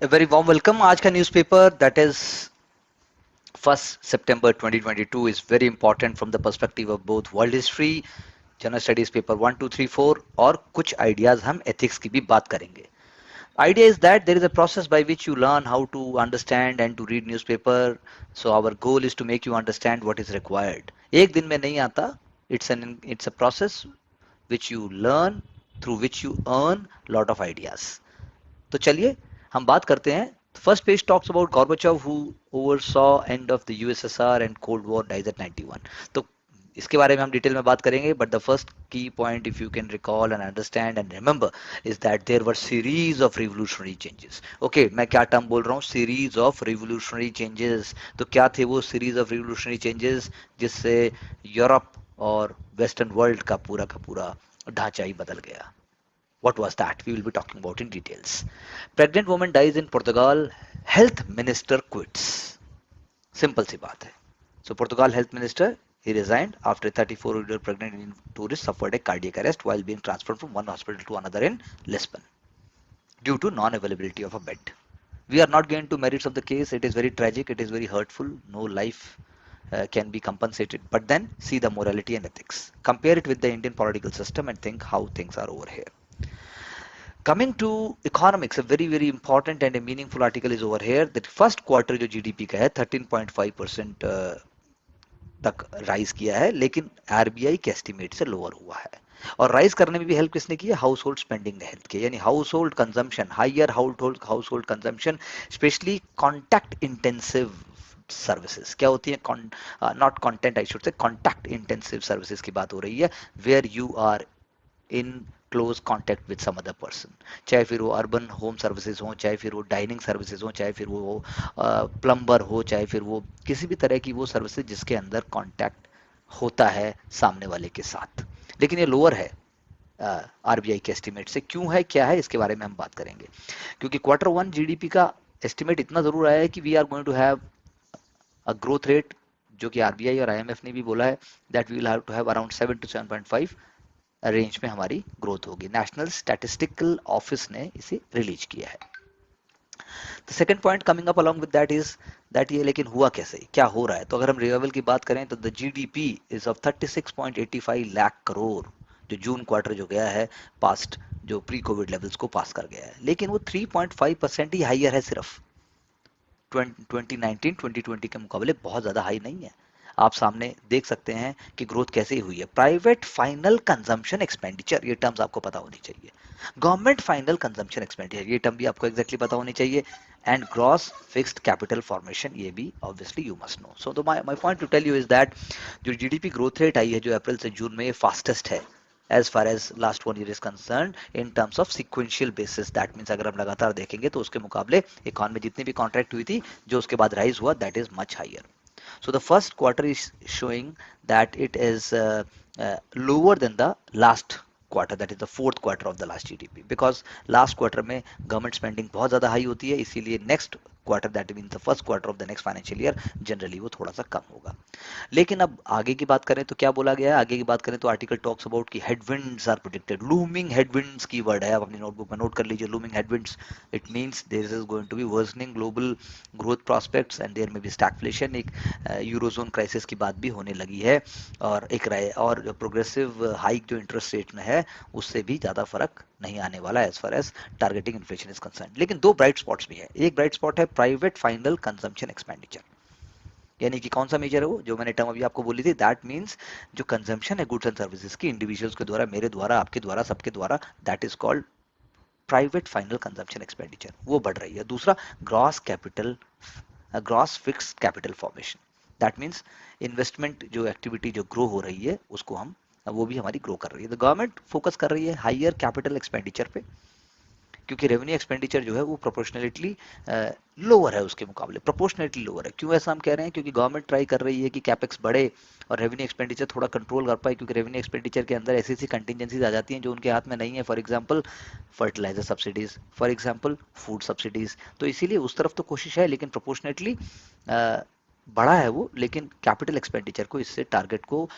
A very warm welcome. आज का newspaper that is 1 September 2022 is very important from the perspective of both world history, general studies paper 1 2 3 4 और कुछ ideas हम ethics की भी बात करेंगे. Idea is that there is a process by which you learn how to understand and to read newspaper. So our goal is to make you understand what is required. एक दिन में नहीं आता. It's a process which you learn, through which you earn lot of ideas. तो चलिए हम बात करते हैं. First page talks about Gorbachev who oversaw end of the USSR and cold war dies at 91. तो इसके बारे में हम डिटेल में बात करेंगे, but the first key point if you can recall and understand and remember is that there were series of revolutionary changes. Okay, मैं क्या टर्म बोल रहा हूँ? Series of revolutionary changes. तो क्या थे वो सीरीज ऑफ रिवोल्यूशनरी चेंजेस जिससे यूरोप और वेस्टर्न वर्ल्ड का पूरा ढांचा ही बदल गया? What was that? We will be talking about in details. Pregnant woman dies in Portugal. Health minister quits. Simple सी बात है. So Portugal health minister, he resigned after a 34-year-old pregnant Indian tourist suffered a cardiac arrest while being transferred from one hospital to another in Lisbon due to non-availability of a bed. We are not going to merits of the case. It is very tragic. It is very hurtful. No life can be compensated. But then see the morality and ethics. Compare it with the Indian political system and think how things are over here. Coming to economics, a very important and a meaningful article is over here. That first quarter जो GDP का है 13.5% तक rise किया है, लेकिन RBI के estimate से lower हुआ है. और राइज करने में भी हेल्प किसने की है? हाउस होल्ड स्पेंडिंग ने हेल्प की, यानी household consumption, higher household consumption, specially contact intensive services. क्या होती है? Not content, I should say contact intensive services की बात हो रही है, where you are in close contact with some other person. चाहे फिर वो अर्बन होम सर्विसेज हो, चाहे फिर वो डाइनिंग सर्विसेज हो, चाहे फिर वो प्लम्बर हो, चाहे फिर वो किसी भी तरह की वो सर्विसेज जिसके अंदर कॉन्टैक्ट होता है सामने वाले के साथ. लेकिन ये लोअर है आरबीआई के एस्टिमेट से. क्यों है, क्या है, इसके बारे में हम बात करेंगे. क्योंकि Q1 जीडीपी का एस्टिमेट इतना जरूर आया है कि we are going to have a growth rate, जो कि आरबीआई और आईएमएफ ने भी बोला है, that we will have to have around 7 to 7.5 range में हमारी ग्रोथ होगी. नेशनल स्टैटिस्टिकल ऑफिस ने इसे रिलीज किया है. The second point coming up along with that is that ये लेकिन हुआ कैसे, क्या हो रहा है? तो अगर हम रिवाइवल की बात करें तो the GDP is of 36.85 lakh crore, जो जून क्वार्टर जो गया है पास्ट, जो प्री कोविड लेवल्स को पास कर गया है. लेकिन वो 3.5% ही हाइयर है सिर्फ. 2019-2020 के मुकाबले बहुत ज़्यादा हाई नहीं है. आप सामने देख सकते हैं कि ग्रोथ कैसे हुई है. प्राइवेट फाइनल कंजम्पशन एक्सपेंडिचर, ये टर्म्स आपको पता होनी चाहिए. गवर्नमेंट फाइनल कंजम्पशन एक्सपेंडिचर, ये टर्म भी आपको एग्जैक्टली पता होनी चाहिए. And gross fixed capital formation, ये भी obviously you must know. So my point to tell you is that जो जीडीपी ग्रोथ रेट आई है जो अप्रैल से जून में, ये फास्टेस्ट है as far as last 1 year is concerned in terms of sequential basis. That means अगर हम लगातार देखेंगे तो उसके मुकाबले इकोनॉमी जितनी भी कॉन्ट्रैक्ट हुई थी, जो उसके बाद राइज हुआ, that is much higher. So the first quarter is showing that it is lower than the last quarter, that is the fourth quarter of the last GDP, because last quarter में government spending बहुत ज़्यादा high होती है, इसीलिए next quarter, that means the first quarter of the next financial year, generally वो थोड़ा सा कम होगा. लेकिन अब आगे की बात करें तो क्या बोला गया है? आगे की बात करें तो आर्टिकल टॉक्स अबाउट कि headwinds are predicted. Looming headwinds key word है, आप अपनी नोटबुक में नोट कर लीजिए. Looming headwinds, it means there is going to be worsening global growth prospects and there may be stagflation. एक यूरोजोन क्राइसिस की बात भी होने लगी है, और एक और प्रोग्रेसिव हाइक जो इंटरेस्ट रेट में है, उससे भी ज़्यादा फर्क नहीं आने वाला as far as targeting inflation is concern. लेकिन दो ब्राइट स्पॉट्स भी है. एक ब्राइट स्पॉट है प्राइवेट फाइनल कंजम्पशन एक्सपेंडिचर, यानी कि कौन सा मेजर है वो, जो मैंने टर्म अभी आपको बोली थी. दैट मीन्स जो कंजम्पशन है गुड्स एंड सर्विसेज की, इंडिविजुअल्स के द्वारा, मेरे द्वारा, आपके द्वारा, सबके द्वारा, that is called private final consumption expenditure, वो बढ़ रही है. दूसरा gross fixed capital formation, that means investment जो एक्टिविटी जो ग्रो हो रही है, उसको हम, वो भी हमारी ग्रो कर रही है. तो गवर्नमेंट फोकस कर रही है हाइयर कैपिटल एक्सपेंडिचर पे, क्योंकि रेवेन्यू एक्सपेंडिचर जो है वो प्रोपोर्शनलिटली लोअर है उसके मुकाबले, प्रोपोर्शनलिटली लोअर है. क्यों ऐसा हम कह रहे हैं? क्योंकि गवर्नमेंट ट्राई कर रही है कि कैपेक्स बढ़े और रेवेन्यू एक्सपेंडिचर थोड़ा कंट्रोल कर पाए, क्योंकि रेवेन्यू एक्सपेंडिचर के अंदर ऐसी ऐसी कंटिजेंसीज आ जाती हैं जो उनके हाथ में नहीं है. For example fertiliser subsidies, for example food subsidies. तो इसीलिए उस तरफ तो कोशिश है, लेकिन प्रोपोर्शनली बढ़ा है वो, लेकिन कैपिटल एक्सपेंडिचर को, इससे टारगेट को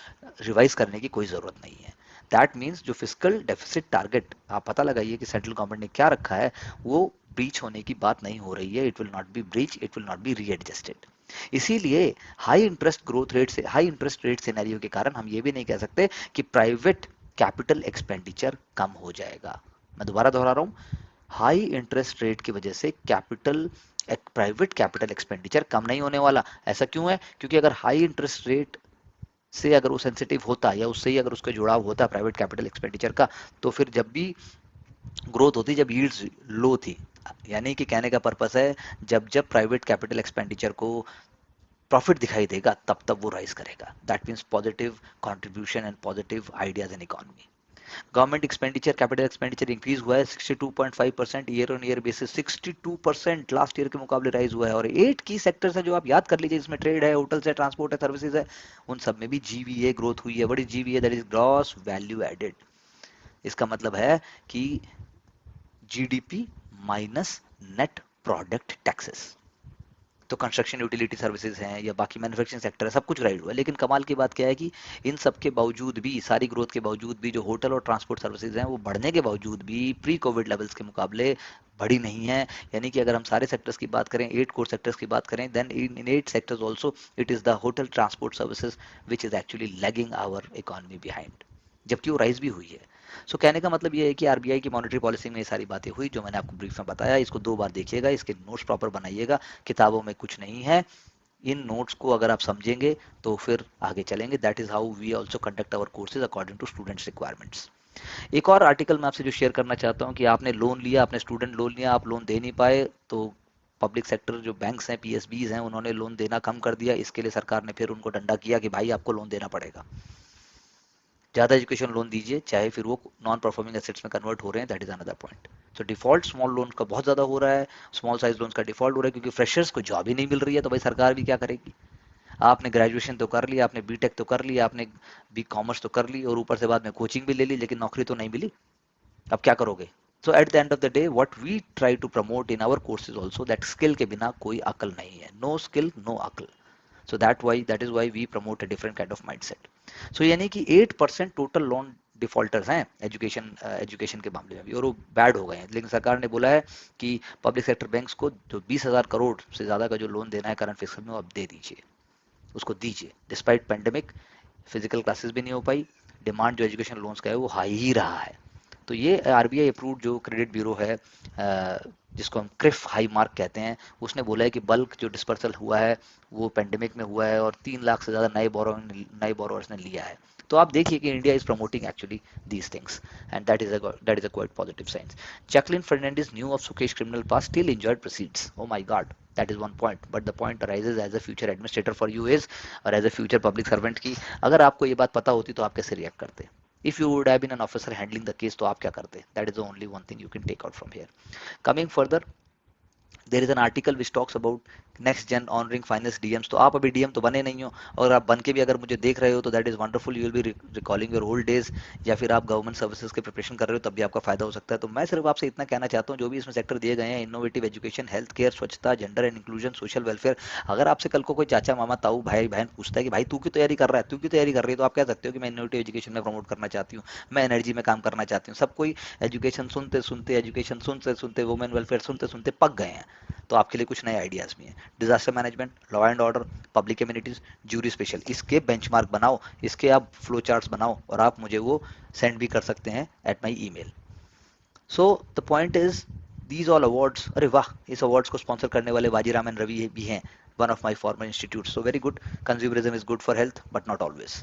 रिवाइज करने की कोई ज़रूरत नहीं है. दैट मीन्स जो फिजिकल डेफिसिट टारगेट आप पता लगाइए कि सेंट्रल गवर्नमेंट ने क्या रखा है, वो ब्रीच होने की बात नहीं हो रही है. It will not be breach, it will not be readjusted. इसीलिए हाई इंटरेस्ट ग्रोथ रेट से, हाई इंटरेस्ट रेट सिनेरियो के कारण हम ये भी नहीं कह सकते कि प्राइवेट कैपिटल एक्सपेंडिचर कम हो जाएगा. मैं दोबारा दोहरा रहा हूं, हाई इंटरेस्ट रेट की वजह से कैपिटल प्राइवेट कैपिटल एक्सपेंडिचर कम नहीं होने वाला. ऐसा क्यों है? क्योंकि अगर हाई इंटरेस्ट रेट से अगर वो सेंसिटिव होता या उससे ही अगर उसका जुड़ाव होता प्राइवेट कैपिटल एक्सपेंडिचर का, तो फिर जब भी ग्रोथ होती, जब यील्ड्स लो थी, यानी कि कहने का पर्पस है जब जब प्राइवेट कैपिटल एक्सपेंडिचर को प्रॉफिट दिखाई देगा तब तब वो राइज करेगा. That means positive contribution and positive ideas in economy. Government expenditure, capital expenditure increase हुआ है 62.5% year on year basis. 62% last year के मुकाबले राइज हुआ है. और 8 की सेक्टर्स हैं जो आप याद कर लीजिए, जिसमें ट्रेड है, होटल्स है, ट्रांसपोर्ट है, सर्विसेज है, उन सब में भी जीवीए ग्रोथ हुई है. What is GVA? That is gross value added. इसका मतलब है कि GDP minus net product taxes. तो कंस्ट्रक्शन यूटिलिटी सर्विसेज हैं या बाकी मैन्युफैक्चरिंग सेक्टर है, सब कुछ राइड हुआ है. लेकिन कमाल की बात क्या है कि इन सब के बावजूद भी, सारी ग्रोथ के बावजूद भी, जो होटल और ट्रांसपोर्ट सर्विसेज हैं वो बढ़ने के बावजूद भी प्री कोविड लेवल्स के मुकाबले बढ़ी नहीं है. यानी कि अगर हम सारे सेक्टर्स की बात करें, 8 कोर सेक्टर्स की बात करें, then in 8 sectors also it is the hotel transport services which is actually lagging our economy behind, जबकि वो राइज भी हुई है. सो कहने का मतलब ये है कि आरबीआई की मॉनेटरी पॉलिसी में ये सारी बातें हुई जो मैंने आपको ब्रीफ में बताया. इसको 2 बार देखिएगा, इसके नोट्स प्रॉपर बनाइएगा. किताबों में कुछ नहीं है. इन नोट्स को अगर आप समझेंगे तो फिर आगे चलेंगे. That is how we also conduct our courses according to students requirements. एक और आर्टिकल मैं आपसे जो शेयर करना चाहता हूँ कि आपने लोन लिया, आपने स्टूडेंट लोन लिया, आप लोन दे नहीं पाए, तो पब्लिक सेक्टर जो बैंक्स हैं, पीएसबीज हैं, उन्होंने लोन देना कम कर दिया. इसके लिए सरकार ने फिर उनको डंडा किया कि भाई आपको लोन देना पड़ेगा. ज़्यादा एजुकेशन लोन दीजिए, चाहे फिर वो नॉन परफॉर्मिंग एसेट्स में कन्वर्ट हो रहे हैं. That is another point. तो डिफॉल्ट स्मॉल लोन का बहुत ज़्यादा हो रहा है, स्मॉल साइज लोन्स का डिफॉल्ट हो रहा है, क्योंकि फ्रेशर्स को जॉब ही नहीं मिल रही है. तो भाई सरकार भी क्या करेगी? आपने ग्रेजुएशन तो कर लिया, आपने बीटेक तो कर लिया, आपने बी कॉमर्स तो कर ली, और ऊपर से बाद में कोचिंग भी ले ली, लेकिन नौकरी तो नहीं मिली. अब क्या करोगे? So at the end of the day what we try to promote in our courses also, that skill के बिना कोई अकल नहीं है. नो स्किल नो अकल. So that is why we promote a different kind of mindset. So यानी कि 8% total loan defaulters हैं एजुकेशन के मामले में भी, और वो बैड हो गए हैं. लेकिन सरकार ने बोला है कि पब्लिक सेक्टर बैंक्स को जो 20,000 करोड़ से ज़्यादा का जो लोन देना है करंट फिस्कल में, वो अब दे दीजिए, उसको दीजिए. डिस्पाइट पेंडेमिक फिजिकल क्लासेस भी नहीं हो पाई, डिमांड जो एजुकेशन लोन्स का है वो हाई ही रहा है. तो ये आरबीआई अप्रूव्ड जो क्रेडिट ब्यूरो है, जिसको हम क्रिफ हाई मार्क कहते हैं, उसने बोला है कि बल्क जो डिस्पर्सल हुआ है वो पेंडेमिक में हुआ है, और 3 लाख से ज़्यादा नए बोरोवर्स ने लिया है. तो आप देखिए कि India is promoting actually these things, and that is a quite positive science. Jacqueline Fernandez knew of Sukesh criminal past, still enjoyed proceeds. Oh my God, that is one point. But the point arises as a future administrator for you is, और as a future public servant की, अगर आपको ये बात पता होती तो आप कैसे रिएक्ट करते? If you would have been an officer handling the case, तो आप क्या करते? That is the only one thing you can take out from here. Coming further, there is an article which talks about next gen honouring finance DMs. तो आप अभी DM तो बने नहीं हो, और आप बन के भी अगर मुझे देख रहे हो तो that is wonderful. You will be recalling your old days, या फिर आप गवर्नमेंट सर्विसेज के प्रिपरेशन कर रहे हो, तब भी आपका फायदा हो सकता है. तो मैं सिर्फ आपसे इतना कहना चाहता हूँ, जो भी इसमें सेक्टर दिए गए हैं, इनोवेटिव एजुकेशन, हेल्थ केयर, स्वच्छता, gender and inclusion, social welfare, अगर आपसे कल को कोई चाचा मामा ताऊ भाई बहन पूछता है कि भाई तू क्यों तैयारी कर रहा है, तू क्यों तैयारी कर रही है, तो आप कह सकते हो कि मैं इनोवेटिव एजुकेशन में प्रमोट करना चाहती हूँ, मैं एनर्जी में काम करना चाहती हूँ. सब कोई एजुकेशन सुनते सुनते, एजुकेशन सुनते सुनते, वुमेन वेलफेयर सुनते सुनते पक गए हैं. तो आपके लिए कुछ नए आइडियाज़ भी हैं. Disaster management, law and order, public communities, jury special, इसके बेंचमार्क बनाओ, इसके आप फ्लो चार्ट्स बनाओ, और आप मुझे वो सेंड भी कर सकते हैं at my email. So the point is, these all awards, अरे वाह, इस अवार्ड्स को स्पॉन्सर करने वाले वाजीराम एंड रवि भी हैं, one of my farmer institute. So very good. Consumerism is good for health but not always.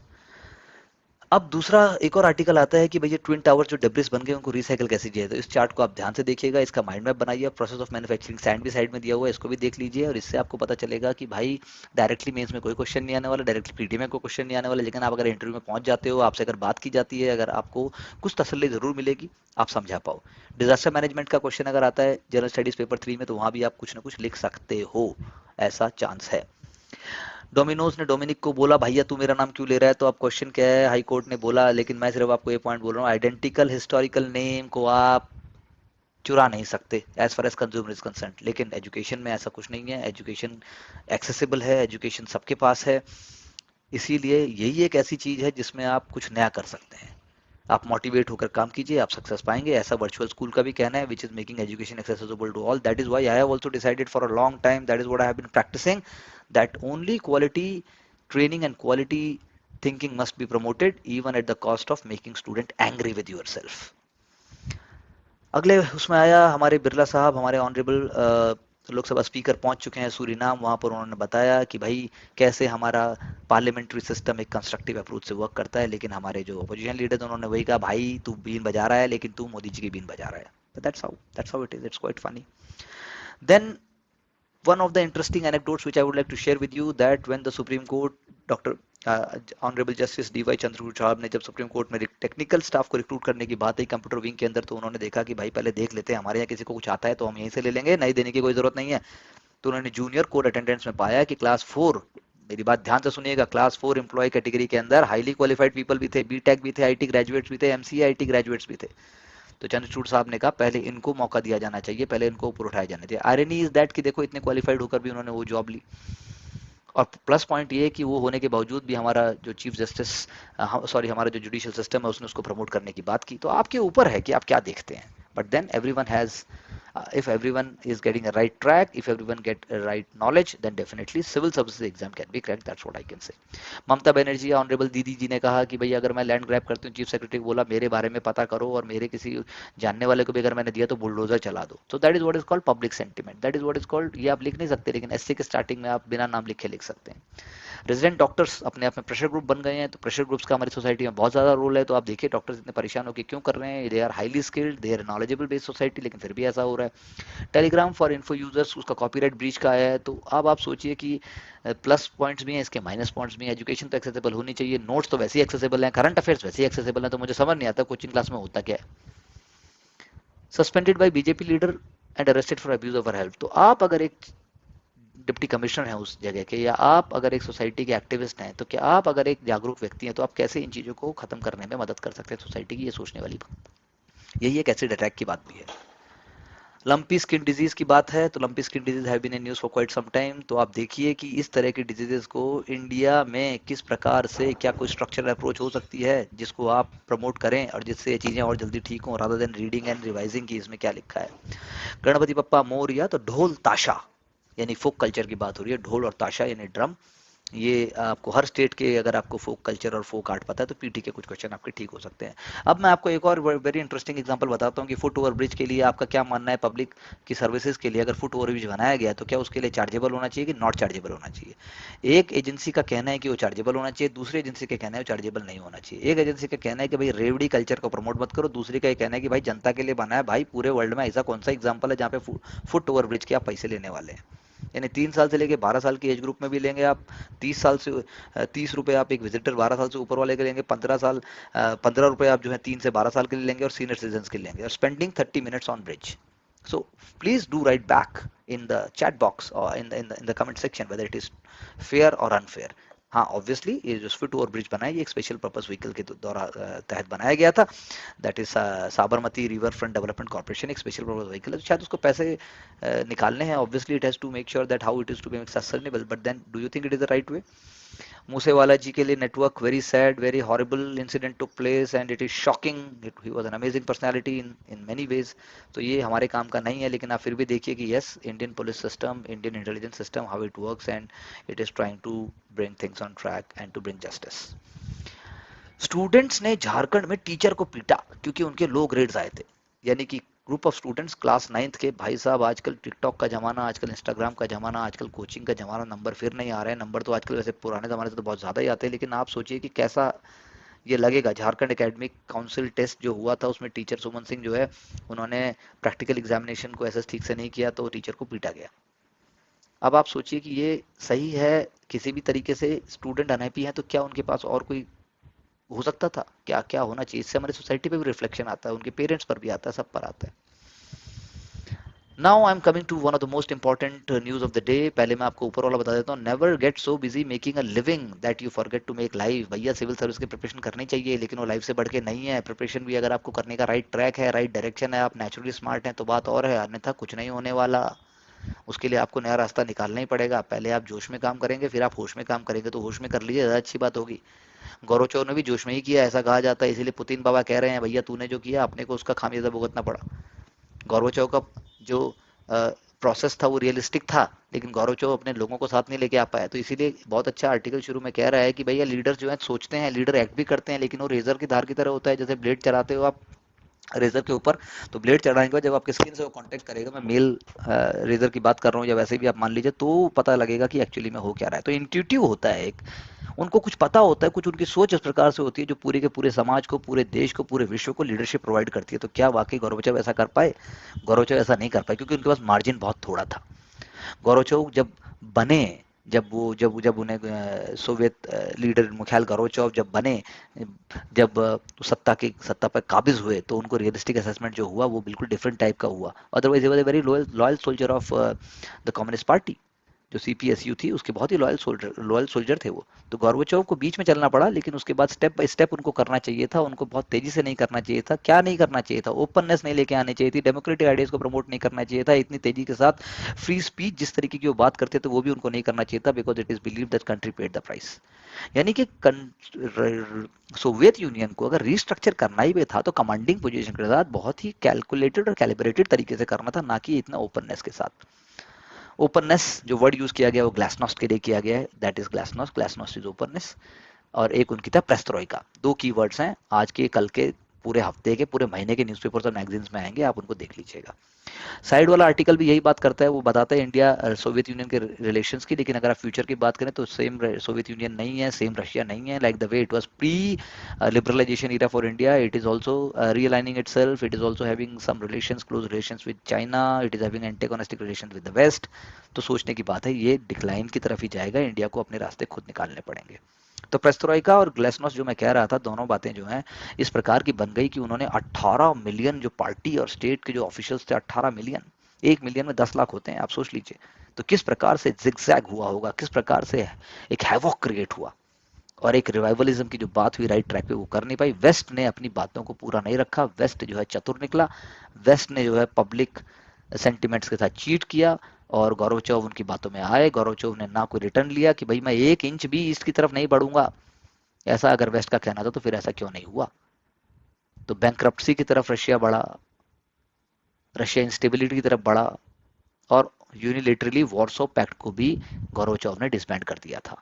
अब दूसरा एक और आर्टिकल आता है कि भैया ट्विन टावर जो डेब्रिस बन गए उनको रिसाइकिल कैसे किया जाए. तो इस चार्ट को आप ध्यान से देखिएगा, इसका माइंड मैप बनाइए. प्रोसेस ऑफ मैन्युफैक्चरिंग सैंड भी साइड में दिया हुआ है, इसको भी देख लीजिए, और इससे आपको पता चलेगा कि भाई डायरेक्टली मेंस में कोई क्वेश्चन नहीं आने वाला, डायरेक्टली पीटी में कोई क्वेश्चन नहीं आने वाला. लेकिन आप अगर इंटरव्यू में पहुंच जाते हो, आपसे अगर बात की जाती है, अगर आपको कुछ तसल्ली जरूर मिलेगी, आप समझा पाओ. डिजास्टर मैनेजमेंट का क्वेश्चन अगर आता है जनरल स्टडीज पेपर 3 में, तो वहां भी आप कुछ ना कुछ लिख सकते हो, ऐसा चांस है. डोमिनोज ने डोमिनिक को बोला भैया तू मेरा नाम क्यों ले रहा है, तो अब क्वेश्चन क्या है, हाई कोर्ट ने बोला. लेकिन मैं सिर्फ आपको ये पॉइंट बोल रहा हूँ, आइडेंटिकल हिस्टोरिकल नेम को आप चुरा नहीं सकते as far as consumer is concern. लेकिन एजुकेशन में ऐसा कुछ नहीं है. एजुकेशन एक्सेसिबल है, एजुकेशन सबके पास है. इसीलिए यही एक ऐसी चीज है जिसमें आप कुछ नया कर सकते हैं. आप मोटिवेट होकर काम कीजिए, आप सक्सेस पाएंगे, ऐसा वर्चुअल स्कूल का भी कहना है, which is making education accessible to all. That is why I have also decided for a long time, that is what I have been practising, that only quality training and quality thinking must be promoted even at the cost of making student angry with yourself. अगले उसमें आया हमारे बिरला साहब, हमारे honourable Lok Sabha speaker पहुंच चुके हैं Suriname. वहां पर उन्होंने बताया कि भाई कैसे हमारा पार्लियामेंट्री सिस्टम एक कंस्ट्रक्टिव अप्रोच से वर्क करता है, लेकिन हमारे जो अपोजिशन लीडर उन्होंने वही कहा, भाई तू बीन बजा रहा है लेकिन तू मोदी जी की बीन बजा रहा है. That's how it is. It's quite funny. Then one of the interesting anecdotes which I would like to share with you, that when the Supreme Court, Dr. Honourable justice D Y Chandrachud साहब ने जब supreme court में technical staff को recruit करने की बात आई computer wing के अंदर, तो उन्होंने देखा कि भाई पहले देख लेते हैं, हमारे यहाँ किसी को कुछ आता है तो हम यहीं से ले लेंगे, नहीं देने की कोई जरूरत नहीं है. तो उन्होंने जूनियर कोर्ट अटेंडेंस में पाया कि क्लास 4, मेरी बात ध्यान से सुनिएगा, क्लास 4 एम्प्लॉय कैटेगरी के अंदर हाईली क्वालिफाइड पीपल भी थे, बीटेक भी थे, आईटी ग्रेजुएट्स भी थे, एमसीए आईटी ग्रेजुएट्स भी थे. तो चंद्रचूड़ साहब ने कहा पहले इनको मौका दिया जाना चाहिए, पहले इनको ऊपर उठाया जाना चाहिए. आयरनी इज दैट कि देखो इतने क्वालिफाइड होकर भी उन्होंने वो जॉब ली. और प्लस पॉइंट ये है कि वो होने के बावजूद भी हमारा जो चीफ जस्टिस, सॉरी हमारा जो जुडिशियल सिस्टम है, उसने उसको प्रमोट करने की बात की. तो आपके ऊपर है कि आप क्या देखते हैं. But then everyone has, if everyone is getting a right track, if everyone get a right knowledge, then definitely civil services exam can be cracked. That's what I can say. Mamata Banerjee honourable Didi ji ने कहा कि भाई अगर मैं land grab करती हूँ, chief secretary को बोला मेरे बारे में पता करो और मेरे किसी जानने वाले को भी अगर मैंने दिया तो बुलडोजर चला दो. तो that is what is called public sentiment, that is what is called, ये आप लिख नहीं सकते, लेकिन एससी के स्टार्टिंग में आप बिना नाम लिखे लिख सकते हैं. रेजिडेंट डॉक्टर्स अपने आप में प्रेशर ग्रुप बन गए हैं, तो प्रेशर ग्रुप्स का हमारी सोसाइटी में बहुत ज़्यादा रोल है. तो आप देखिए डॉक्टर्स इतने परेशान होकर क्यों कर रहे हैं, they are highly skilled, they are knowledgeable based society, लेकिन फिर भी ऐसा हो रहा है. टेलीग्राम फॉर इन्फो यूजर्स, उसका कॉपीराइट ब्रीच का आया है. तो अब आप सोचिए कि प्लस पॉइंट्स भी हैं इसके, माइनस पॉइंट्स भी हैं. एजुकेशन तो एक्सेसिबल होनी चाहिए, नोट्स तो वैसे ही एक्सेसिबल हैं, करंट अफेयर्स वैसे ही एक्सेसिबल हैं. तो मुझे समझ नहीं आता कोचिंग क्लास में होता क्या है. Suspended by BJP leader and arrested for abuse of health. तो आप अगर एक डिप्टी कमिश्नर हैं उस जगह के, या आप अगर एक सोसाइटी के एक्टिविस्ट हैं, तो क्या आप अगर एक जागरूक व्यक्ति हैं, तो आप कैसे इन चीज़ों को खत्म करने में मदद कर सकते हैं सोसाइटी की, ये सोचने वाली बात. यही एक एसिड अटैक की बात भी है. लंपी स्किन डिजीज की बात है, तो lumpy skin disease have been in news for quite some time. तो आप देखिए कि इस तरह की डिजीजेस को इंडिया में किस प्रकार से, क्या कोई स्ट्रक्चरल अप्रोच हो सकती है जिसको आप प्रमोट करें और जिससे ये चीज़ें और जल्दी ठीक हों, rather than reading and revising की इसमें क्या लिखा है. गणपति बप्पा मोरिया, तो ढोल ताशा यानी फोक कल्चर की बात हो रही है. ढोल और ताशा यानी ड्रम, ये आपको हर स्टेट के, अगर आपको फोक कल्चर और फोक आर्ट पता है तो पीटी के कुछ क्वेश्चन आपके ठीक हो सकते हैं. अब मैं आपको एक और वेरी इंटरेस्टिंग एग्जांपल बताता हूँ कि फुट ओवर ब्रिज के लिए आपका क्या मानना है. पब्लिक की सर्विसेज के लिए अगर फुट ओवर ब्रिज बनाया गया तो क्या उसके लिए चार्जेबल होना चाहिए कि नॉट चार्जेबल होना चाहिए. एक एजेंसी का कहना है कि वो चार्जेबल होना चाहिए, दूसरी एजेंसी का कहना है वो चार्जेबल नहीं होना चाहिए. एक एजेंसी का कहना है कि भाई रेवड़ी कल्चर को प्रमोट मत करो, दूसरी का ये कहना है कि भाई जनता के लिए बना है. भाई पूरे वर्ल्ड में ऐसा कौन सा एग्जाम्पल है जहाँ पे फुट ओवर ब्रिज के आप पैसे लेने वाले हैं. यानी 3 साल से लेके 12 साल की एज ग्रुप में भी लेंगे आप 30 साल से, 30 रुपए आप एक विजिटर 12 साल से ऊपर वाले के लेंगे, 15 साल 15 रुपए आप जो है 3 से 12 साल के लिए लेंगे, और सीनियर सिटीजन के लिए लेंगे, और spending 30 minutes on bridge. So please do write back in the chat box or in the comment section whether it is fair or unfair. हाँ ऑब्वियसली ये जो फिट ओवर ब्रिज बना है ये एक स्पेशल पर्पस व्हीकल के द्वारा तहत बनाया गया था. That is Sabarmati river front development corporation, एक स्पेशल पर्पस व्हीकल है. तो शायद उसको पैसे निकालने हैं. Obviously it has to make sure that how it is to be sustainable, but then do you think it is the right way. Moosewala ji के लिए network, very sad, very horrible incident took place and it is shocking. He was an amazing personality in many ways. तो ये हमारे काम का नहीं है, लेकिन आप फिर भी देखिए कि yes, Indian police system, Indian intelligence system, how it works and it is trying to bring things on track and to bring justice. Students ने झारखंड में टीचर को पीटा क्योंकि उनके लो ग्रेड्स आए थे. यानी कि group of students class 9th के, भाई साहब आजकल टिकटॉक का जमाना, आजकल इंस्टाग्राम का जमाना, आजकल कोचिंग का जमाना, नंबर फिर नहीं आ रहे हैं. नंबर तो आजकल वैसे पुराने जमाने से तो बहुत ज़्यादा ही आते हैं, लेकिन आप सोचिए कि कैसा ये लगेगा. झारखंड एकेडमिक काउंसिल टेस्ट जो हुआ था उसमें टीचर सुमन सिंह जो है, उन्होंने प्रैक्टिकल एग्जामिनेशन को ऐसा ठीक से नहीं किया तो टीचर को पीटा गया. अब आप सोचिए कि ये सही है किसी भी तरीके से. स्टूडेंट अनहैप्पी हैं तो क्या उनके पास और कोई हो सकता था, क्या क्या होना चाहिए. इससे हमारी सोसाइटी पे भी रिफ्लेक्शन आता है, उनके पेरेंट्स पर भी आता है, सब पर आता है. Now I am coming to one of the most important news of the day. पहले मैं आपको ऊपर वाला बता देता हूँ. Never get so busy making a living that you forget to make life. भैया सिविल सर्विस की प्रिपरेशन करनी चाहिए, लेकिन वो लाइफ से बढ़ के नहीं है. प्रिपरेशन भी अगर आपको करने का राइट ट्रैक है, राइट डायरेक्शन है, आप नेचुरली स्मार्ट हैं तो बात और है, अन्यथा कुछ नहीं होने वाला. उसके लिए आपको नया रास्ता निकालना ही पड़ेगा. पहले आप जोश में काम करेंगे, फिर आप होश में काम करेंगे. तो होश में कर लीजिए, ज़्यादा अच्छी बात होगी. गोरोचोव ने भी जोश में ही किया, ऐसा कहा जाता है, इसीलिए पुतिन बाबा कह रहे हैं भैया तूने जो किया अपने को उसका खामियाजा भुगतना पड़ा। गोर्बाचोव का जो प्रोसेस था वो रियलिस्टिक था, लेकिन गोर्बाचोव अपने लोगों को साथ नहीं लेके आ पाया। तो इसीलिए बहुत अच्छा आर्टिकल शुरू में कह रहा है कि भैया लीडर जो है सोचते हैं, लीडर एक्ट भी करते हैं, लेकिन वो रेजर की धार की तरह होता है। जैसे ब्लेड चलाते हो आप रेजर के ऊपर, तो ब्लेड चढ़ाने के बाद जब आपकी स्किन से वो कांटेक्ट करेगा, मैं मेल रेजर की बात कर रहा हूँ या वैसे भी आप मान लीजिए, तो पता लगेगा कि एक्चुअली में हो क्या रहा है। तो इंट्यूटिव होता है एक, उनको कुछ पता होता है, कुछ उनकी सोच इस प्रकार से होती है जो पूरे के पूरे समाज को, पूरे देश को, पूरे विश्व को लीडरशिप प्रोवाइड करती है। तो क्या वाकई गोर्बाचोव ऐसा कर पाए? गोर्बाचोव ऐसा नहीं कर पाए क्योंकि उनके पास मार्जिन बहुत थोड़ा था। गोर्बाचोव जब बने, जब उन्हें सोवियत लीडर मिखाइल गोर्बाचोव जब बने, जब सत्ता पर काबिज हुए, तो उनको रियलिस्टिक असेसमेंट जो हुआ वो बिल्कुल डिफरेंट टाइप का हुआ। Otherwise he was a very loyal loyal soldier of the communist party. जो सीपीएसयू थी उसके बहुत ही लॉयल सोल्जर थे वो। तो गोर्बाचोव को बीच में चलना पड़ा, लेकिन उसके बाद स्टेप बाय स्टेप उनको करना चाहिए था, उनको बहुत तेजी से नहीं करना चाहिए था। क्या नहीं करना चाहिए था? ओपननेस नहीं लेके आनी चाहिए थी, डेमोक्रेटिक आइडियाज को प्रमोट नहीं करना चाहिए था इतनी तेजी के साथ। फ्री स्पीच जिस तरीके की वो बात करते थे वो भी उनको नहीं करना चाहिए था, because it is believe that country paid the price. यानी कि सोवियत यूनियन को अगर रिस्ट्रक्चर करना ही भी था तो कमांडिंग पोजीशन के साथ बहुत ही कैलकुलेटेड और कैलिब्रेटेड तरीके से करना था, ना कि इतना ओपननेस के साथ। ओपननेस जो वर्ड यूज किया गया वो ग्लासनोस्ट के लिए किया गया है, that is glasnost, glasnost is openness. और एक उनकी था प्रेस्ट्रोइका। दो कीवर्ड्स हैं आज के, कल के, पूरे हफ्ते के, पूरे महीने के न्यूज़पेपर्स और मैगजीन्स में आएंगे, आप उनको देख लीजिएगा। साइड वाला आर्टिकल भी यही बात करता है, वो बताता है इंडिया सोवियत यूनियन के रिलेशंस की, लेकिन अगर आप फ्यूचर की बात करें तो सेम सोवियत यूनियन नहीं है, सेम रशिया नहीं है। Like the way it was pre liberalisation era for India, it is also realigning itself, it is also having some relations, close relations with China, it is having antagonistic relations with the West। तो सोचने की बात है, ये decline की तरफ ही जाएगा, India को अपने रास्ते खुद निकालने पड़ेंगे। तो प्रेस्ट्रोइका और ग्लेसनोस्ट जो मैं कह रहा था, दोनों बातें जो हैं इस प्रकार की बन गई कि उन्होंने 18 मिलियन, जो पार्टी और स्टेट के जो ऑफिशियल्स थे, 18 मिलियन, 1 मिलियन में 10 लाख होते हैं, आप सोच लीजिए। तो किस प्रकार से जिगजैग हुआ होगा, किस प्रकार से एक हैवॉक क्रिएट हुआ। और एक रिवाइवलिज्म की जो बात हुई राइट ट्रैक पे, वो कर नहीं पाई। वेस्ट ने अपनी बातों को पूरा नहीं रखा, वेस्ट जो है चतुर निकला, वेस्ट ने जो है पब्लिक सेंटिमेंट्स के साथ चीट किया, और गोर्बाचोव उनकी बातों में आए। गोर्बाचोव ने ना कोई रिटर्न लिया कि भाई मैं 1 इंच भी ईस्ट की तरफ नहीं बढ़ूंगा, ऐसा अगर वेस्ट का कहना था तो फिर ऐसा क्यों नहीं हुआ। तो बैंक्रप्सी की तरफ रशिया बढ़ा, रशिया इंस्टेबिलिटी की तरफ बढ़ा, और यूनिलेटरली वॉर्सो पैक्ट को भी गोर्बाचोव ने डिसबैंड कर दिया था,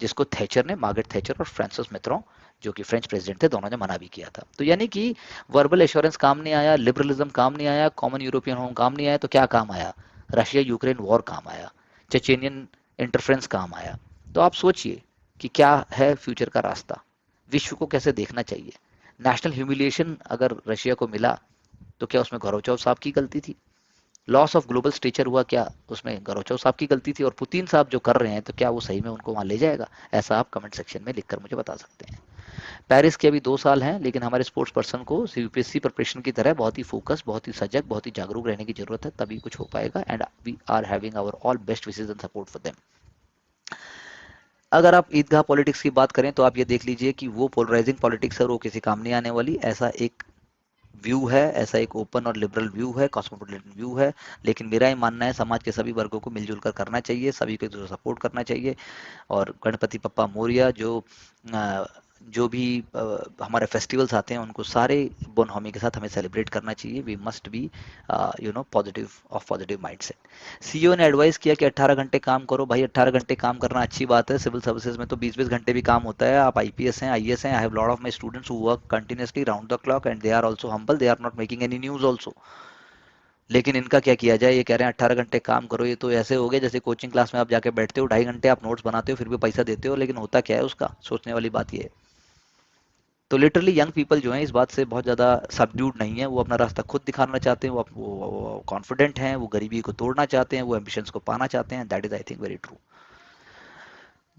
जिसको थैचर ने, मार्गरेट थैचर और फ्रांसिस मित्रों जो कि फ्रेंच प्रेसिडेंट थे, दोनों ने मना भी किया था। तो यानी कि वर्बल एश्योरेंस काम नहीं आया, लिबरलिज्म काम नहीं आया, कॉमन यूरोपियन होम काम नहीं आया, तो क्या काम आया? रशिया यूक्रेन वॉर काम आया, चेचेनियन इंटरफ्रेंस काम आया। तो आप सोचिए कि क्या है फ्यूचर का रास्ता, विश्व को कैसे देखना चाहिए। नेशनल ह्यूमिलिएशन अगर रशिया को मिला, तो क्या उसमें गोर्बाचोव साहब की गलती थी? लॉस ऑफ ग्लोबल स्टेचर हुआ, क्या उसमें गोर्बाचोव साहब की गलती थी? और पुतिन साहब जो कर रहे हैं, तो क्या वो सही में उनको वहां ले जाएगा? ऐसा आप कमेंट सेक्शन में लिखकर मुझे बता सकते हैं। पेरिस के अभी 2 साल हैं, लेकिन हमारे स्पोर्ट्स पर्सन को यूपीएससी प्रिपरेशन की तरह बहुत ही फोकस, बहुत ही सजग, बहुत ही जागरूक रहने की जरूरत है, तभी कुछ हो पाएगा। And we are having our all best wishes and support for them. अगर आप ईदगाह पॉलिटिक्स की बात करें तो आप ये देख लीजिए कि वो पोलराइजिंग पॉलिटिक्स है, वो किसी काम नहीं आने वाली, ऐसा एक व्यू है, ऐसा एक ओपन और लिबरल व्यू है, कॉस्मोपॉलिटन व्यू है। लेकिन मेरा ये मानना है समाज के सभी वर्गों को मिलजुल कर करना चाहिए, सभी को एक दूसरे सपोर्ट करना चाहिए। और गणपति पप्पा मोरिया जो भी हमारे फेस्टिवल्स आते हैं, उनको सारे बोनहॉमी के साथ हमें सेलिब्रेट करना चाहिए। We must be positive, of positive mindset. CEO ने एडवाइस किया कि 18 घंटे काम करो। भाई 18 घंटे काम करना अच्छी बात है, सिविल सर्विसेज में तो 20-20 घंटे भी काम होता है। आप आईपीएस हैं, आईएएस हैं, I have lot of my students who work continuously round the clock and they are also humble, they are not making any news also. लेकिन इनका क्या किया जाए, ये कह रहे हैं 18 घंटे काम करो। ये तो ऐसे हो गए जैसे कोचिंग क्लास में आप जाके बैठते हो, 2.5 घंटे आप नोट्स बनाते हो, फिर भी पैसा देते हो, लेकिन होता क्या है उसका, सोचने वाली बात ये है। तो लिटरली यंग पीपल जो हैं इस बात से बहुत ज़्यादा सबड्यूड नहीं है, वो अपना रास्ता खुद दिखाना चाहते हैं, वो कॉन्फिडेंट हैं, वो गरीबी को तोड़ना चाहते हैं, वो एम्बिशंस को पाना चाहते हैं। That is I think very true.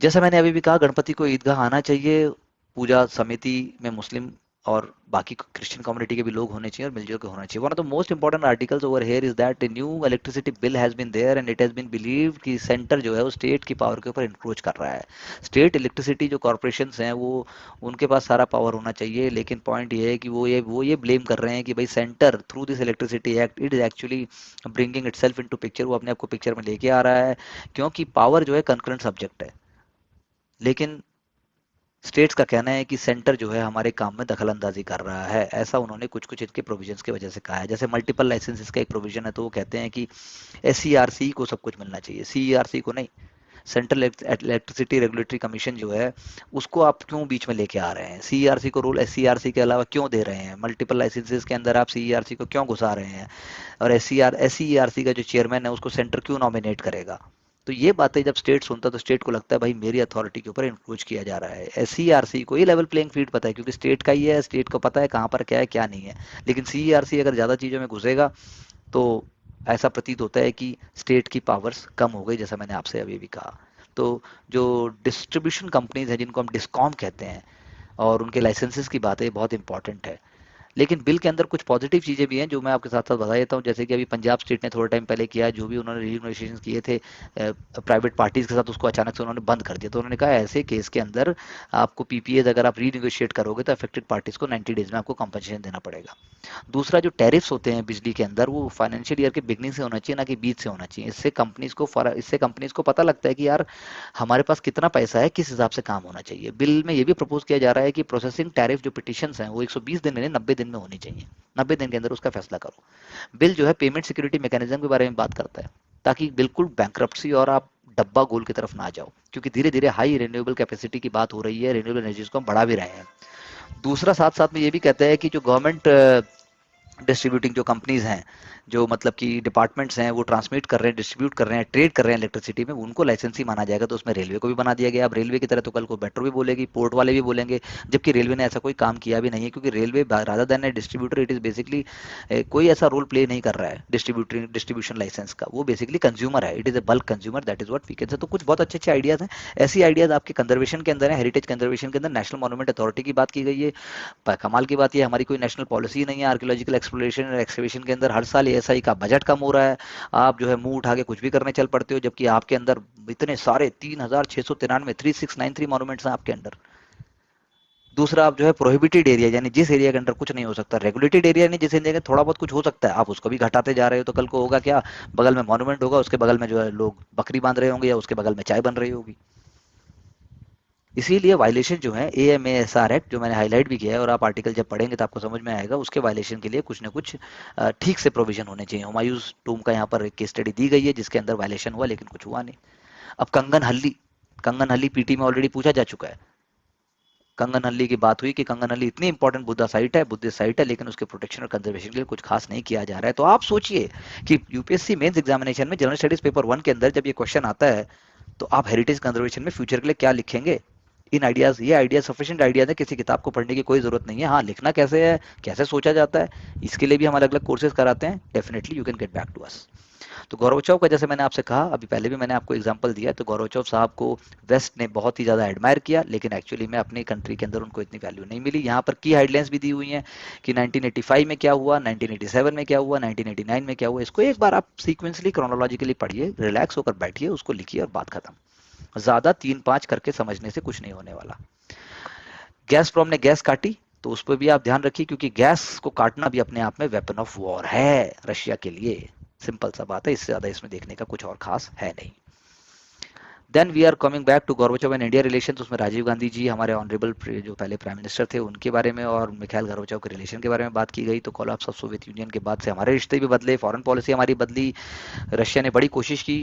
जैसा मैंने अभी भी कहा, गणपति को ईदगाह आना चाहिए, पूजा समिति में मुस्लिम और बाकी क्रिश्चियन कम्युनिटी के भी लोग होने चाहिए और मिलजुल के होना चाहिए। One of the most important articles over here is that new electricity bill has been there and it has been believed कि सेंटर जो है वो स्टेट की पावर के ऊपर इंक्रोच कर रहा है। स्टेट इलेक्ट्रिसिटी जो कॉर्पोरेशन हैं, वो उनके पास सारा पावर होना चाहिए, लेकिन पॉइंट ये है कि वो ये ब्लेम कर रहे हैं कि भाई centre through this electricity act it is actually bringing itself into picture, वो अपने आप को पिक्चर में लेके आ रहा है, क्योंकि पावर जो है कंकरेंट सब्जेक्ट है। लेकिन स्टेट्स का कहना है कि सेंटर जो है हमारे काम में दखल अंदाजी कर रहा है, ऐसा उन्होंने कुछ कुछ इनके प्रोविजंस की वजह से कहा है। जैसे मल्टीपल लाइसेंसेस का एक प्रोविजन है, तो वो कहते हैं कि एससीईआरसी को सब कुछ मिलना चाहिए, सीईआरसी को नहीं। सेंट्रल इलेक्ट्रिसिटी रेगुलेटरी कमीशन जो है उसको आप क्यों बीच में लेके आ रहे हैं? सीईआरसी को रोल एससीईआरसी के अलावा क्यों दे रहे हैं? मल्टीपल लाइसेंसेस के अंदर आप सीईआरसी को क्यों घुसा रहे हैं? और एससीईआरसी का जो चेयरमैन है उसको सेंटर क्यों नॉमिनेट करेगा? तो ये बातें जब स्टेट सुनता है तो स्टेट को लगता है भाई मेरी अथॉरिटी के ऊपर इंक्रोच किया जा रहा है। एससीईआरसी को ही लेवल प्लेइंग फील्ड पता है, क्योंकि स्टेट का ही है, स्टेट को पता है कहाँ पर क्या है क्या नहीं है। लेकिन सीईआरसी अगर ज़्यादा चीज़ों में घुसेगा तो ऐसा प्रतीत होता है कि स्टेट की पावर्स कम हो गई, जैसा मैंने आपसे अभी भी कहा। तो जो डिस्ट्रीब्यूशन कंपनीज हैं जिनको हम डिस्कॉम कहते हैं, और उनके लाइसेंसेस की बात है, बहुत इंपॉर्टेंट है। लेकिन बिल के अंदर कुछ पॉजिटिव चीज़ें भी हैं जो मैं आपके साथ साथ बता देता हूँ। जैसे कि अभी पंजाब स्टेट ने थोड़ा टाइम पहले किया, जो भी उन्होंने रीनेगोशिएशन किए थे प्राइवेट पार्टीज के साथ, उसको अचानक से उन्होंने बंद कर दिया। तो उन्होंने कहा ऐसे केस के अंदर आपको पीपीएज अगर आप रीनेगोशिएट करोगे तो अफेक्टेड पार्टीज को 90 डेज में आपको कंपनसेशन देना पड़ेगा। दूसरा, जो टैरिफ्स होते हैं बिजली के अंदर, वो फाइनेंशियल ईयर के बिगनिंग से होना चाहिए, ना कि बीच से होना चाहिए। इससे कंपनीज को पता लगता है कि यार हमारे पास कितना पैसा है, किस हिसाब से काम होना चाहिए। बिल में ये भी प्रपोज किया जा रहा है कि प्रोसेसिंग टैरिफ जो पिटिशंस हैं वो 120 दिन में 90 दिन में होनी चाहिए। 90 दिन के अंदर उसका फैसला करो। बिल जो है पेमेंट सिक्योरिटी मैकेनिज्म के बारे में बात करता है, ताकि बिल्कुल बैंक्रप्सी और आप डब्बा गोल की तरफ ना जाओ, क्योंकि धीरे धीरे हाई रिन्यूएबल कैपेसिटी की बात हो रही है, रिन्यूएबल एनर्जीज को हम बढ़ा भी रहे हैं। दूसरा, साथ साथ में ये भी कहता है कि जो गवर्नमेंट डिस्ट्रीब्यूटिंग जो कंपनीज हैं, जो मतलब कि डिपार्टमेंट्स हैं, वो ट्रांसमिट कर रहे हैं, डिस्ट्रीब्यूट कर रहे हैं, ट्रेड कर रहे हैं इलेक्ट्रिसिटी में, उनको लाइसेंस ही माना जाएगा। तो उसमें रेलवे को भी बना दिया गया। अब रेलवे की तरह तो कल को मेट्रो भी बोलेगी, पोर्ट वाले भी बोलेंगे, जबकि रेलवे ने ऐसा कोई काम किया भी नहीं है, क्योंकि railway rather than A distributor, it is basically कोई ऐसा रोल प्ले नहीं कर रहा है डिस्ट्रीब्यूशन लाइसेंस का। वो बेसिकली कंज्यूमर है, it is a bulk consumer, that is what we can say. तो कुछ बहुत अच्छे अच्छे आइडियाज हैं। ऐसी आइडियाज आपके कंजर्वेशन के अंदर है, हेरिटेज कंजर्वेशन के अंदर नेशनल मॉन्यूमेंट अथॉरिटी की बात की गई है। कमाल की बात ये, हमारी कोई नेशनल पॉलिसी नहीं है आर्कियोलॉजिकल एक्सप्लोरेशन और एक्सकवेशन के अंदर। हर साल एएसआई का बजट कम हो रहा है, आप जो है मुंह उठा के कुछ भी करने चल पड़ते हो, जबकि आपके अंदर इतने सारे 3693 3693 मॉन्यूमेंट्स हैं आपके अंदर। दूसरा, आप जो है प्रोहिबिटेड एरिया, यानी जिस एरिया के अंदर कुछ नहीं हो सकता, रेगुलेटेड एरिया नहीं, जिस एरिया के थोड़ा बहुत कुछ हो सकता है, आप उसको भी घटाते जा रहे हो। तो कल को होगा क्या? बगल में मॉन्यूमेंट होगा, उसके बगल में जो है लोग बकरी बांध रहे होंगे, या उसके बगल में चाय बन रही होगी। इसीलिए वायलेशन जो है एएमएएसआर एक्ट, जो मैंने हाईलाइट भी किया है, और आप आर्टिकल जब पढ़ेंगे तो आपको समझ में आएगा, उसके वायलेशन के लिए कुछ ना कुछ ठीक से प्रोविजन होने चाहिए। हुमायूंस टूम का यहाँ पर एक केस स्टडी दी गई है जिसके अंदर वायलेशन हुआ, लेकिन कुछ हुआ नहीं। अब कंगन हल्ली पीटी में ऑलरेडी पूछा जा चुका है। कंगन हल्ली की बात हुई कि कंगन हल्ली इतनी इंपॉर्टेंट बुद्धिस्ट साइट है, लेकिन उसके प्रोटेक्शन और कंजर्वेशन के लिए कुछ खास नहीं किया जा रहा है। तो आप सोचिए कि यूपीएससी मेंस एग्जामिनेशन में जनरल स्टडीज पेपर 1 के अंदर जब ये क्वेश्चन आता है, तो आप हेरिटेज कंजर्वेशन में फ्यूचर के लिए क्या लिखेंगे? इन आइडियाज, ये आइडिया सफिशिएंट आइडियाज है, किसी किताब को पढ़ने की कोई जरूरत नहीं है। हाँ, लिखना कैसे है, कैसे सोचा जाता है, इसके लिए भी हम अलग अलग कोर्सेज कराते हैं। Definitely you can get back to us. तो गौरवचव का, जैसे मैंने आपसे कहा अभी पहले भी, मैंने आपको एग्जांपल दिया, तो गौरवचव साहब को वेस्ट ने बहुत ही ज़्यादा एडमायर किया, लेकिन एक्चुअली में अपनी कंट्री के अंदर उनको इतनी वैल्यू नहीं मिली। यहाँ पर की हेडलाइंस भी दी हुई हैं कि 1985 में क्या हुआ, 1987 में क्या हुआ, 1989 में क्या हुआ। इसको एक बार आप सीक्वेंसली क्रोनोलॉजिकली पढ़िए, रिलैक्स होकर बैठिए, उसको लिखिए और बात खत्म। ज़्यादा 3-5 करके समझने से कुछ नहीं होने वाला। गैस प्रॉम ने गैस काटी, तो उस पर भी आप ध्यान रखिए, क्योंकि गैस को काटना भी अपने आप में वेपन ऑफ वॉर है रशिया के लिए। सिंपल सा बात है, इससे ज्यादा इसमें देखने का कुछ और खास है नहीं। Then we are coming back to Gorbachev and India relation. उसमें राजीव गांधी जी, हमारे ऑनरेबल जो पहले प्राइम मिनिस्टर थे, उनके बारे में और मिखाइल गोर्बाचोव के रिलेशन के बारे में बात की गई। तो कोलैप्स ऑफ सोवियत यूनियन के बाद से हमारे रिश्ते भी बदले, फॉरेन पॉलिसी हमारी बदली। रशिया ने बड़ी कोशिश की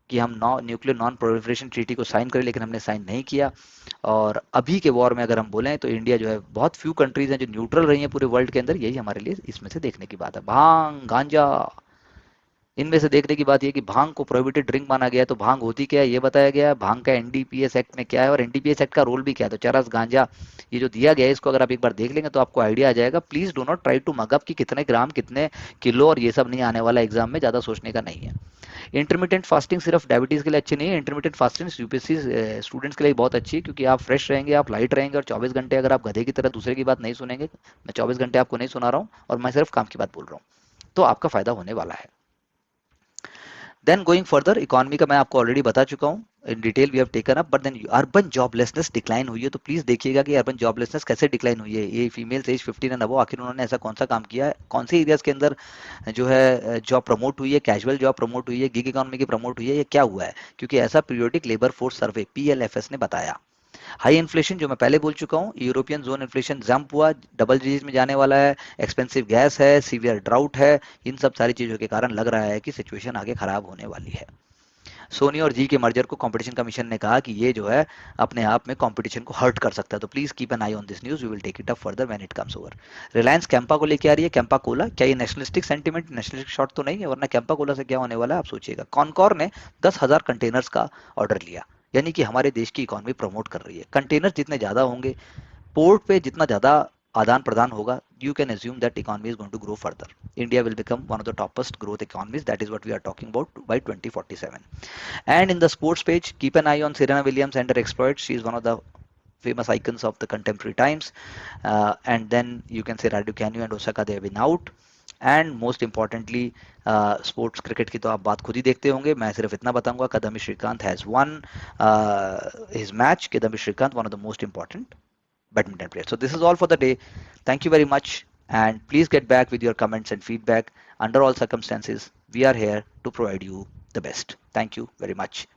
कि हम न्यूक्लियर नॉन प्रोलिफरेशन ट्रीटी को साइन करें, लेकिन हमने साइन नहीं किया। और अभी के वॉर में अगर हम बोलें तो इंडिया जो है, बहुत फ्यू कंट्रीज हैं जो न्यूट्रल रही हैं पूरे वर्ल्ड के अंदर, यही हमारे लिए इसमें से देखने की बात है। भांग, गांजा, इनमें से देखने की बात यह कि भांग को प्रोहिबिटेड ड्रिंक माना गया है, तो भांग होती क्या है ये बताया गया है, भांग का एनडीपीएस एक्ट में क्या है, और एनडीपीएस एक्ट का रोल भी क्या है। तो चरस, गांजा, ये जो दिया गया है, इसको अगर आप एक बार देख लेंगे तो आपको आइडिया आ जाएगा। Please do not try to mug up कि कितने ग्राम, कितने किलो, और ये सब नहीं आने वाला एग्जाम में, ज्यादा सोचने का नहीं है। इंटरमीडिएट फास्टिंग सिर्फ डायबिटीज के लिए अच्छी नहीं है, इंटरमीडिएट फास्टिंग यूपीएससी स्टूडेंट्स के लिए बहुत अच्छी है, क्योंकि आप फ्रेश रहेंगे, आप लाइट रहेंगे, और 24 घंटे अगर आप गधे की तरह दूसरे की बात नहीं सुनेंगे, मैं 24 घंटे आपको नहीं सुना रहा हूँ और मैं सिर्फ काम की बात बोल रहा हूँ, तो आपका फायदा होने वाला है। देन गोइंग फर्दर, इकोनॉमी का मैं आपको ऑलरेडी बता चुका हूँ, in detail we have taken up. But then urban joblessness decline हुई है, तो प्लीज देखिएगा कि अर्बन जॉबलेसनेस कैसे डिक्लाइन हुई है। ये फीमेल्स एज 15 एंड अबव, आखिर उन्होंने ऐसा कौन सा काम किया है, कौन से एरियाज के अंदर जो है जॉब प्रमोट हुई है, कैजुअल जॉब प्रमोट हुई है, गिग इकोनॉमी की प्रमोट हुई है, ये क्या हुआ है? क्योंकि ऐसा periodic labour force survey PLFS ने बताया। हाई इन्फ्लेशन जो मैं पहले बोल चुका हूँ, यूरोपियन जोन इन्फ्लेशन जंप हुआ, डबल डिजिट में जाने वाला है, एक्सपेंसिव गैस है, सीवियर ड्राउट है, इन सब सारी चीज़ों के कारण लग रहा है कि सिचुएशन आगे खराब होने वाली है। सोनी और जी के मर्जर को कंपटीशन कमीशन ने कहा कि ये जो है अपने आप में कंपटीशन को हर्ट कर सकता है, तो please keep an eye on this news, we will take it up further when it comes over. Reliance Campa को लेके आ रही है, कैंपा कोला, क्या ये नेशनलिस्टिक सेंटीमेंट, नेशनलिस्टिक शॉट तो नहीं है, वरना कैंपा कोला से क्या होने वाला है आप सोचिएगा। कॉनकॉर ने 10,000 कंटेनर्स का ऑर्डर लिया, यानी कि हमारे देश की इकोनॉमी प्रमोट कर रही है। कंटेनर जितने ज्यादा होंगे, पोर्ट पे जितना ज़्यादा आदान प्रदान होगा, you can assume that economy is going to grow further. India will become one of the toppest growth economies. That is what we are talking about by 2047. And in the sports page, keep an eye on Serena Williams and her exploits. She is one of the famous icons of the contemporary times. And then you can say Raducanu and Osaka, they have been out. And most importantly sports cricket की तो आप बात खुद ही देखते होंगे, मैं सिर्फ इतना बताऊंगा, Kidambi Srikanth has won his match, Kidambi Srikanth one of the most important badminton player. So this is all for the day. Thank you very much, and please get back with your comments and feedback. Under all circumstances, we are here to provide you the best. Thank you very much.